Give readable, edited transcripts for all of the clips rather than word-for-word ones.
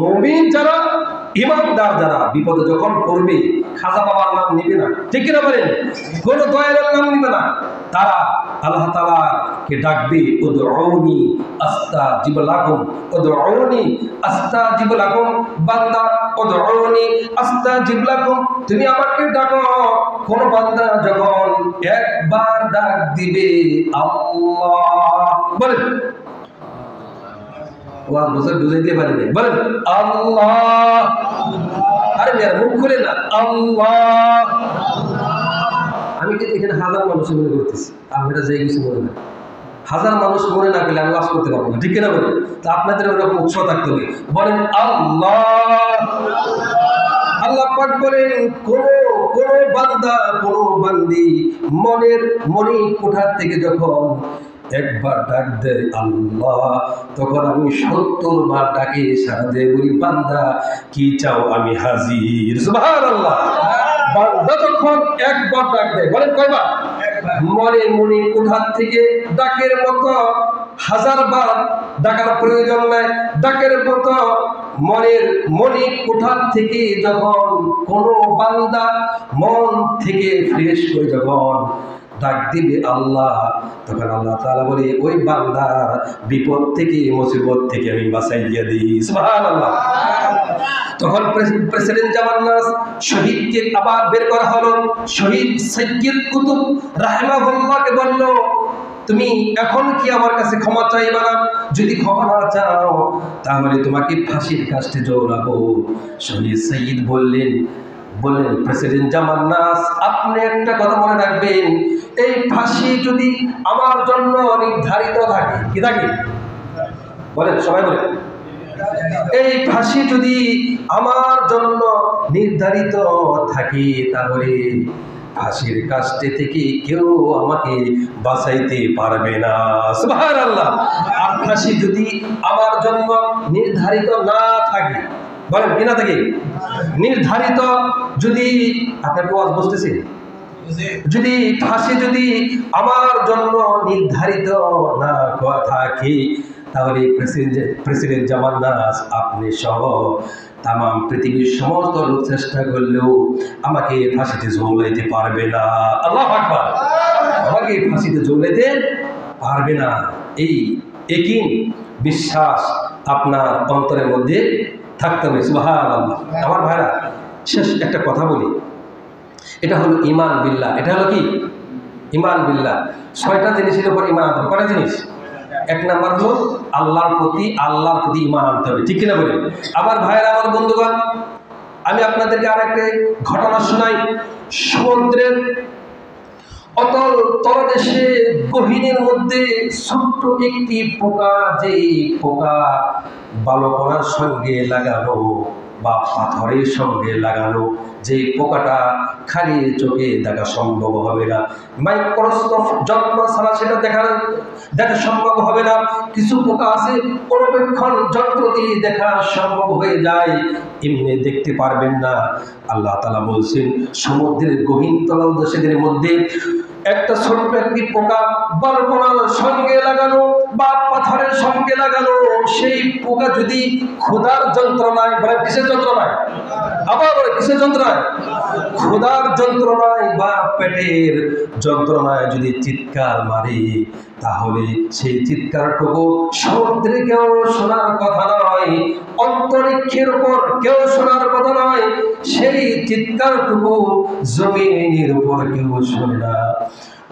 মুমিন যারা, ইমানদার যারা বিপদে যখন পড়বে খাজা বাবার নাম নিবে না, ঠিক কিনা বলেন? কোন দয়ালের নাম নিবে না, তারা আল্লাহ তাআলাকে ডাকবে, উদউনি আস্তাজিব লাকুম, উদউনি আস্তাজিব লাকুম, বান্দা উদউনি আস্তাজিব লাকুম, তুমি আমাকে ডাকো। কোন বান্দা যখন একবার ডাক দিবে আল্লাহ, বলেন ওয়াজ বুঝাইতে পারি না, বলেন আল্লাহ। আরে মেয়ের মুখ খুলে না, আল্লাহ। আমি কিন্তু এখানে হাজার মানুষ মনে করতেছি, আপনারা যে কিছু মনে না, হাজার মানুষ মনে না করলে আমি ওয়াজ করতে পারবো না, ঠিক কিনা বলেন? তা আপনাদের ওরকম উৎসাহ থাকতে হবে, বলেন আল্লাহ। আল্লাহ পাক বলেন, কোন কোন বান্দা, কোন বান্দি মনের মনি কোঠার থেকে যখন একবার ডাক দেয় আল্লাহ, তখন আমি ৭০ বার ডাকে সারা দিয়ে বলি, বান্দা কি চাও আমি হাজির। সুবহানাল্লাহ। বান্দা যখন একবার ডাক দেয়, বলেন কয়বার? মনে মনি কোঠার থেকে ডাকের মতো ১০০০ বার ডাকার প্রয়োজন নাই। ডাকের মতো মনের মনি কোঠার থেকে যখন কোন বান্দা মন থেকে ফ্রেশ হয়ে যখন ডাক দিবে আল্লাহ, তখন আল্লাহ তাআলা বলে, ওই বান্দার বিপদ থেকে, মুসিবত থেকে আমি বাঁচাইয়া দিই। সুবহানাল্লাহ। তখন প্রেসিডেন্ট জামান নাস শহীদকে আবার বের করা হলো। শহীদ সাইয়্যিদ কুতুব রাহিমাহুল্লাহকে বলল, তুমি এখন কি আমার কাছে ক্ষমা চাইবা না? যদি ক্ষমা না চাও তাহলে তোমাকে ফাঁসির কাস্টে ঝোলাবো। শহীদ সাইয়্যিদ বললেন, প্রেসিডেন্ট জামান নাস, আপনি একটা কথা মনে রাখবেন, এই ফাঁসি যদি আমার জন্য নির্ধারিত থাকে, কি থাকে? বলেন সবাই বলেন, এই ফাঁসি যদি আমার জন্য নির্ধারিত থাকে তাহলে ফাঁসির কাস্টে থেকে কেউ আমাকে বাঁচাইতে পারবে না। সুবহানাল্লাহ। আর ফাঁসি যদি আমার জন্য নির্ধারিত না থাকে, বলেন কি না থাকে? নির্ধারিত যদি, আপনার ওয়াজ বুঝতেছেন? যদি ফাঁসি যদি আমার জন্য নির্ধারিত না থাকে তাহলে প্রেসিডেন্ট জামান নাস, আপনি সহ তাম পৃথিবীর সমস্ত লোক চেষ্টা করলেও আমাকে ফাঁসিতে ঝুলাইতে পারবে না। আল্লাহু আকবার। আমাকে ফাঁসিতে ঝুলাইতে পারবে না, এই ইয়াকিন বিশ্বাস আপনার অন্তরের মধ্যে থাকতে হবে। সুবহানাল্লাহ। আমার ভাইরা, শেষ একটা কথা বলি, এটা হলো ঈমান বিল্লাহ। এটা হলো কি? ঈমান বিল্লাহ। ৬টা জিনিসের উপর ঈমান আনতে হবে। কয়টা জিনিস? ১ নাম্বার হলো আল্লাহর প্রতি ঈমান আনতে হবে, ঠিক কিনা বলেন? আমার ভাইয়েরা, আমার বন্ধুগণ, আমি আপনাদেরকে আর একটা ঘটনা শোনাই। সমুদ্রের অতল তলদেশে গহীনের মধ্যে ছোট্ট একটি পোকা, যে পোকা বালকণার সঙ্গে লাগানো বা পাথরের সঙ্গে লাগানো, যে পোকাটা খালি চোখে দেখা সম্ভব হবে না, মাইক্রোস্কোপ যত্ন ছাড়া সেটা দেখা সম্ভব হবে না। কিছু পোকা আছে পর্যবেক্ষণ যন্ত্র দিয়ে দেখা সম্ভব হয়ে যায়, এমনি দেখতে পারবেন না। আল্লাহ তাআলা বলছেন, সমুদ্রের গহীন তলদেশের মধ্যে একটা ছোট্ট একটি পোকা বালকণার সঙ্গে লাগানো বা পাথরের সঙ্গে লাগানো, সেই পোকা যদি ক্ষুধার যন্ত্রণায়, বলে কিসের যন্ত্রণায়? আবার বলে কিসের যন্ত্রণায়? ক্ষুধার যন্ত্রণায় বা পেটের যন্ত্রণায় যদি চিৎকার মারে, তাহলে সেই চিৎকারটুকু সমুদ্রে কেউ শোনার কথা নয়, অন্তরিক্ষের উপর কেউ শোনার কথা নয়, সেই চিৎকারটুকু জমিনের উপর কেউ শোনে না।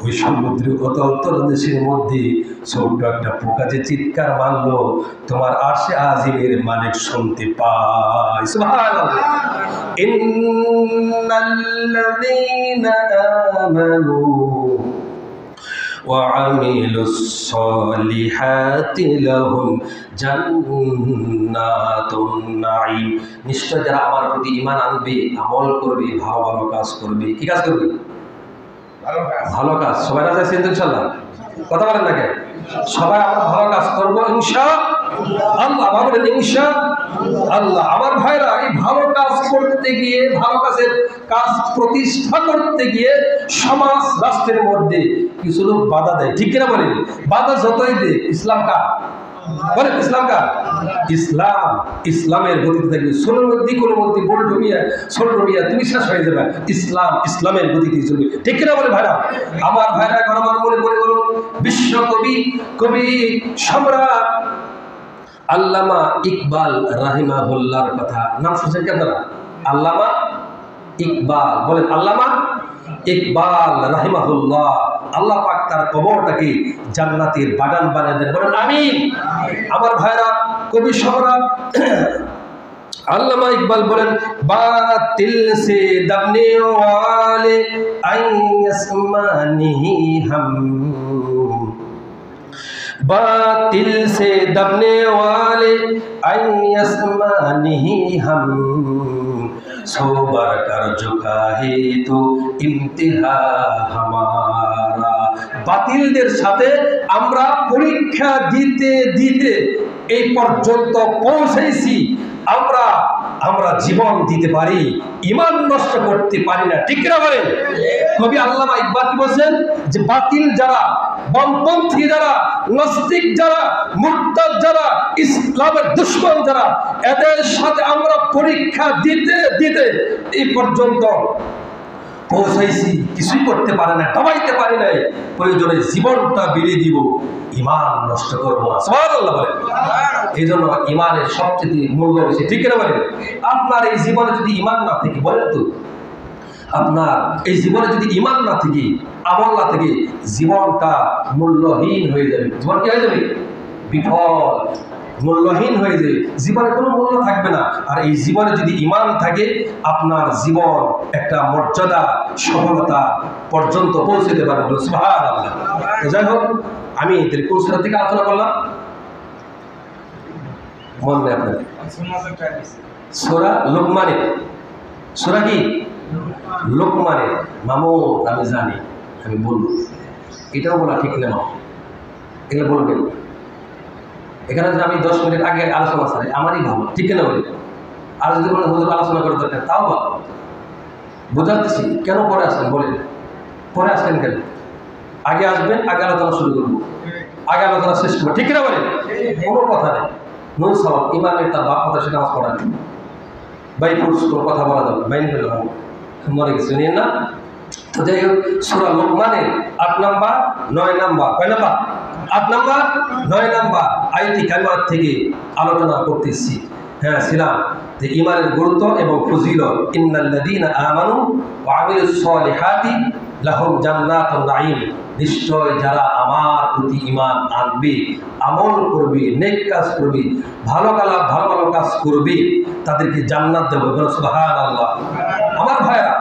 ওই সমুদ্রের অতল তলদেশের মধ্যে ছোট্ট একটা পোকা যে চিৎকার মারলো, তোমার আরশে আজিমের মালিক শুনতে পায়। সুবহানাল্লাহ। ইন্নাল্লাযীনা আমানু وعملوا الصالحات لهم جنات النعيم। নিশ্চয় যারা আমার প্রতি ঈমান আনবে, আমল করবে, ভালো ভালো কাজ করবে। কি কাজ করবে? ভালো কাজ। সবাই রাজি আছেন ইনশাআল্লাহ? কথা বলেন না কেন? সবাই আমরা ভালো কাজ করবো ইনশাআল্লাহ। বলেন ইনশাআল্লাহ। আমার ভাইরা, এই ভালো কাজ করতে গিয়ে, ভালো কাজ প্রতিষ্ঠা করতে গিয়ে সমাজ রাষ্ট্রের মধ্যে কিছু লোক বাধা দেয়, ঠিক কিনা বলেন? বাধা যতই দেয়, ইসলাম কার? বলেন ইসলাম কার? ইসলাম। ইসলামের গতিতে থাকবে। সোলের মধ্যে কোনো মধ্যে বোল ডুবিয়া সোল ডুবিয়া তুমি শেষ হয়ে যাবে। ইসলাম ইসলামের গতিতে চলবে। ঠিক কিনা বলে ভাইরা? আমার ভাইরা এখন আমার মনে পড়ে গেল বিশ্ব কবি সম্রাট আল্লামা ইকবাল রাহিমাহুল্লাহর কথা। নাম শুনছেন কি আপনারা? আল্লামা ইকবাল। বলেন আল্লামা ইকবাল রাহিমাহুল্লাহ। আল্লাহ পাক তার কবরটাকে জান্নাতের বাগান বানিয়ে দেন। বলেন আমিন। আমার ভাইরা কবি সম্রাট আল্লামা ইকবাল বলেন বাতিল সে দবনে ওয়ালে আইয়াসমানি হাম, बातिल से दबने वाले आसमानी हम, सोबर कर झुका है तो इम्तिहा हमारा। বাতিলদের সাথে আমরা পরীক্ষা দিতে দিতে এই পর্যন্ত পৌঁছেছি। আমরা জীবন দিতে পারি, ঈমান নষ্ট করতে পারি না। ঠিক না বলেন? কবি আল্লামা ইকবাল কি বলছেন যে বাতিল যারা, বামপন্থী যারা, নাস্তিক যারা, মুরতাদ যারা, ইসলামের দুশমন যারা, এদের সাথে আমরা পরীক্ষা দিতে দিতে এই পর্যন্ত পৌঁছাইছি, কিছুই করতে পারে না, দবাইতে পারি নাই। প্রয়োজনে জীবনটা বিলিয়ে দিব, ঈমান নষ্ট করবো না। সুবহানাল্লাহ বলেন। এই জন্য ঈমানের সবচেয়ে মূল্য বেশি। ঠিক না বলেন? আপনার এই জীবনে যদি ঈমান না থাকে, বলেন তো, আপনার এই জীবনে যদি ঈমান না থাকে, আমল না থাকে, জীবনটা মূল্যহীন হয়ে যাবে। জীবন কি হয়ে যাবে? বিফল, মূল্যহীন হয়ে যাবে। জীবনে কোনো মূল্য থাকবে না। আর এই জীবনে যদি ঈমান থাকে, আপনার জীবন একটা মর্যাদা, সফলতা পর্যন্ত পৌঁছতে পারবে। সুবহানাল্লাহ। যাই হোক, আমি কোন সূরা থেকে আলোচনা করলাম মনে নেই আপনাদের? সূরা লোকমানের। সূরা কি? লোকমানের। মামুদ আমি জানি, আমি বলবো, এটাও বলা ঠিক না। এগুলো বলবেন। এখানে যদি আমি 10 মিনিট আগে আলোচনা চাই, আমারই ভালো। ঠিক না বলি? আর যদি বলেন হুজুর আলোচনা করার দরকার, তাও ভালো। বোঝাচ্ছি কেন পরে আসবেন বলেন? পরে আসবেন কেন? আগে আসবেন, আগে আলোচনা শুরু করবো, আগে আলোচনা শেষ করবো। ঠিক না বলেন? কোনো কথা নেই। নুন সালাম ইমামের তার বাপ কথা সেটা আমার পড়া নেই। বাই পুরুষ কোনো কথা বলা যাবে বাইন ফেলে মনে কিছু নিয়ে না। তো যাই হোক, সূরা লোকমানের 8 নাম্বার 9 নাম্বার, কয় নাম্বার? 8 নাম্বার 9 নাম্বার আয়াতি কারিমা থেকে আলোচনা করতেছি। হ্যাঁ, ছিলাম যে ঈমানের গুরুত্ব এবং ফজিলত। ইন্নাল্লাযীনা আমানু ওয়া আমিলুস সালিহাতি লাহুম জান্নাতুন নাঈম। নিশ্চয় যারা আমার প্রতি ঈমান আনবে, আমল করবে, নেক কাজ করবে, ভালো ভালো কাজ করবে, তাদেরকে জান্নাত দেব। সুবহানাল্লাহ। আমার ভাইরা,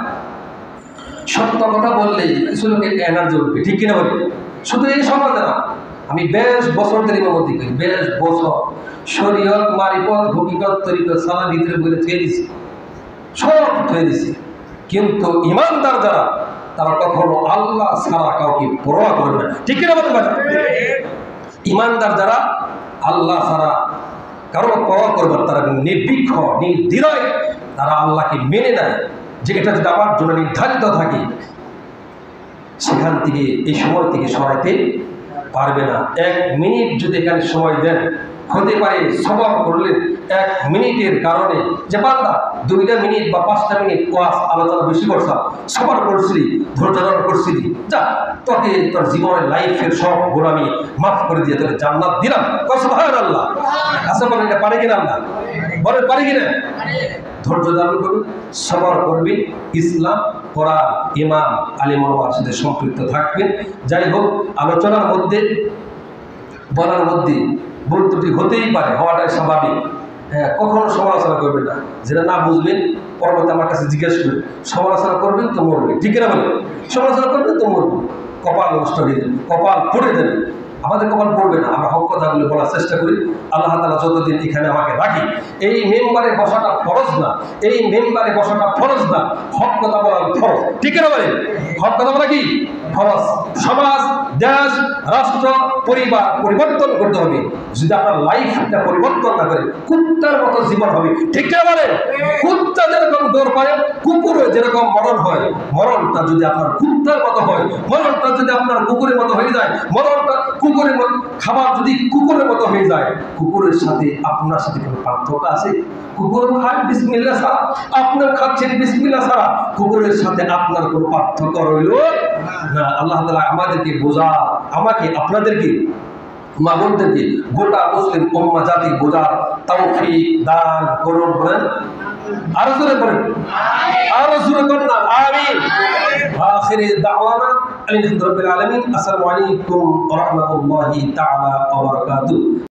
সত্য কথা বললেই কিছু লোকের এনার্জি উঠবে। ঠিক কিনা বলি? শুধু এই সমাজে না, আমি বেশ বছর ধরে ইমামতি করি, বেশ বছর। শরীয়ত, মারিফত, হকিকত, তরিকত সালার ভিতরে বলে থুয়ে দিছি, সব থুয়ে দিছি। কিন্তু ইমানদার যারা, তারা কখনো আল্লাহ ছাড়া কাউকে পরোয়া করে না। ঠিক কিনা বলতে পারে? ইমানদার যারা আল্লাহ ছাড়া কারো পরোয়া করবে, তারা নির্ভীক, নির্দ্বিধায় তারা আল্লাহকে মেনে নেয় যে এটা যদি আমার জন্য নির্ধারিত থাকে, সেখান থেকে এই সময় থেকে সরাইতে পারবে না। 1 মিনিট যদি এখানে সময় দেন, হতে পারে সবর করলেন 1 মিনিটের কারণে, যে বান্দা 2টা মিনিট বা 5টা মিনিট ওয়াজ আলোচনা বেশি করছা, সবর করছিলি, ধৈর্য ধারণ করছিলি, যা তোকে তোর জীবনের লাইফের সব গোলামি মাফ করে দিয়ে তোকে জান্নাত দিলাম। সুবহানাল্লাহ। আচ্ছা বলেন, এটা পারে কিনা? আল্লাহ বলেন পারে কিনা? ধৈর্য ধারণ করবেন, সবর করবেন, ইসলাম, কোরআন, ইমাম, আলিম ওলামার সাথে সম্পৃক্ত থাকবেন। যাই হোক, আলোচনার মধ্যে বলার মধ্যে ভুল ত্রুটি হতেই পারে, হওয়াটাই স্বাভাবিক। হ্যাঁ, কখনো সমালোচনা করবেন না। যেটা না বুঝবেন পরবর্তী আমার কাছে জিজ্ঞেস করবেন। সমালোচনা করবেন তো মরবেন। ঠিক না বলে? সমালোচনা করবেন তো মরবেন, কপাল নষ্ট হয়ে যাবে, কপাল পড়ে যাবে। আমাদের কপাল পড়বে না, আমরা হক কথাগুলো বলার চেষ্টা করি। আল্লাহ তাআলা যতদিন এখানে আমাকে রাখি, এই মেম্বারে বসাটা ফরজ না, এই মেম্বারে বসাটা ফরজ না, হক কথা বলা ফরজ। ঠিক না বলে? হক কথা বলা কি ফরজ। সমাজ দেশ, রাষ্ট্র, পরিবার পরিবর্তন করতে হবে। যদি আপনার লাইফটা পরিবর্তন না করে কুত্তার মতো জীবন হবে। ঠিক না বলে? কুত্তা যেরকম দৌড় পায়, কুকুরও যেরকম মরণ হয়, মরণটা যদি আপনার কুত্তার মতো হয়, মরণটা যদি আপনার কুকুরের মতো হয়ে যায়, মরণটা কুকুরের মতো, খাবার যদি কুকুরের মতো হয়ে যায়, কুকুরের সাথে আপনার সাথে কোনো পার্থক্য আছে? কুকুর খায় বিসমিল্লাহ ছাড়া, আপনিও খাচ্ছেন বিসমিল্লাহ ছাড়া, কুকুরের সাথে আপনার কোনো পার্থক্য রইল না। আল্লাহ তাআলা আমাদেরকে বোঝা, আমাকে আপনাদেরকে, মা বোনদেরকে, গোটা মুসলিম উম্মাহ জাতি বোঝার তৌফিক দান করুন। বলেন আরো জোরে বলেন, আরো জোরে বলেন না আমিন। আখিরি দাওয়ানা আলহামদুলিল্লাহি রাব্বিল আলামিন। আসসালামু আলাইকুম ওয়া রাহমাতুল্লাহি তাআলা ওয়া বারাকাতুহু।